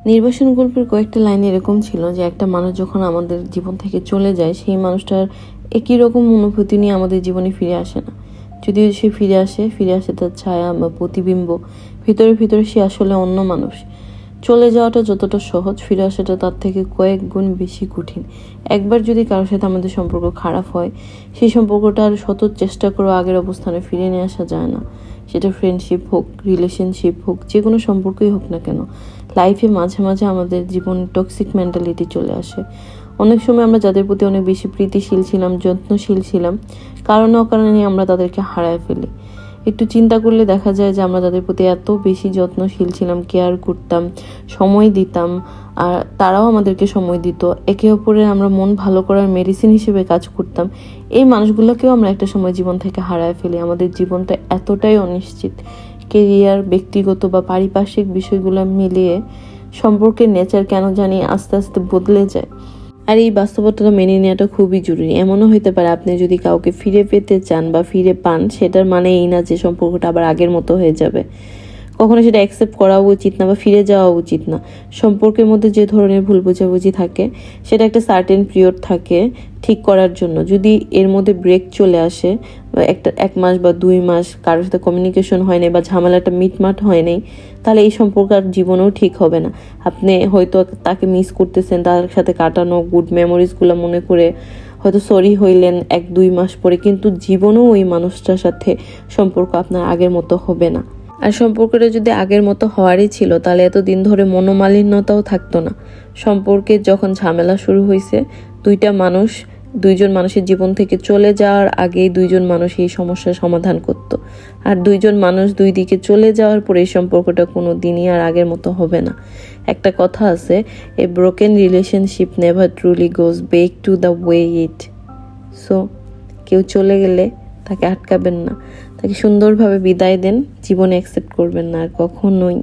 নির্বাসন গল্পের কয়েকটা লাইন এরকম ছিল যে একটা মানুষ যখন আমাদের জীবন থেকে চলে যায় সেই মানুষটার একই রকম অনুভূতি নিয়ে আমাদের জীবনে ফিরে আসে না। যদিও সে ফিরে আসে তার ছায়া বা প্রতিবিম্ব, ভিতরে ভিতরে সে আসলে অন্য মানুষ। চলে যাওয়াটা যতটা সহজ, ফিরে আসাটা তার থেকে কয়েক গুণ বেশি কঠিন। একবার যদি কারোর সাথে আমাদের সম্পর্ক খারাপ হয়, সেই সম্পর্কটা আর শত চেষ্টা করে আগের অবস্থানে ফিরে নিয়ে আসা যায় না। সেটা ফ্রেন্ডশিপ হোক, রিলেশনশিপ হোক, যে কোনো সম্পর্কই হোক না কেন, লাইফে মাঝে মাঝে আমাদের জীবনে টক্সিক মেন্টালিটি চলে আসে। অনেক সময় আমরা যাদের প্রতি অনেক বেশি প্রীতিশীল ছিলাম, যত্নশীল ছিলাম, কারণে অকারণে আমরা তাদেরকে হারায় ফেলি। একটু চিন্তা করলে দেখা যায় যে আমরা তাদের প্রতি এত বেশি যত্নশীল ছিলাম, কেয়ার করতাম, সময় দিতাম, আর তারাও আমাদেরকে সময় দিত। একে অপরের আমরা মন ভালো করার মেডিসিন হিসেবে কাজ করতাম। এই মানুষগুলোকেও আমরা একটা সময় জীবন থেকে হারায় ফেলি। আমাদের জীবনটা এতটাই অনিশ্চিত, কেরিয়ার, ব্যক্তিগত বা পারিপার্শ্বিক বিষয়গুলো মিলিয়ে সম্পর্কের নেচার কেন জানি আস্তে আস্তে বদলে যায়। আর এই বাস্তবতাটা মেনে নেওয়াটা খুবই জরুরি। এমনও হতে পারে আপনি যদি কাউকে ফিরে পেতে চান বা ফিরে পান, সেটার মানে এই না যে সম্পর্কটা আবার আগের মতো হয়ে যাবে। কখনো সেটা অ্যাকসেপ্ট করা উচিত না বা ফিরে যাওয়া উচিত না। সম্পর্কের মধ্যে যে ধরনের ভুল বোঝাবুঝি থাকে, সেটা একটা সার্টেন পিরিয়ড থাকে ঠিক করার জন্য। যদি এর মধ্যে ব্রেক চলে আসে, এক মাস বা 2 মাস কারোর সাথে কমিউনিকেশন হয় নাই বা ঝামেলাটা মিটমাট হয় নাই, তাহলে এই সম্পর্ক আর জীবনেও ঠিক হবে না। আপনি হয়তো তাকে মিস করতেছেন, তার সাথে কাটানো গুড মেমোরিজগুলো মনে করে হয়তো সরি হইলেন 1-2 মাস পরে, কিন্তু জীবনেও ওই মানুষটার সাথে সম্পর্ক আপনার আগের মতো হবে না। আর সম্পর্কটা যদি আগের মতো হওয়ারই ছিল, তাহলে এতদিন ধরে মনোমালিন্যতাও থাকতো না। সম্পর্কের যখন ঝামেলা শুরু হয়েছে, দুইজন মানুষের জীবন থেকে চলে যাওয়ার আগেই দুইজন মানুষ এই সমস্যার সমাধান করত। আর দুইজন মানুষ দুই দিকে চলে যাওয়ার পরে এই সম্পর্কটা কোনো দিনই আর আগের মতো হবে না। একটা কথা আছে, এ broken relationship never truly goes back to the way it. So কেউ চলে গেলে তাকে আটকাবেন না, তাকে সুন্দরভাবে বিদায় দেন, জীবনে অ্যাকসেপ্ট করবেন না আর কখনোই।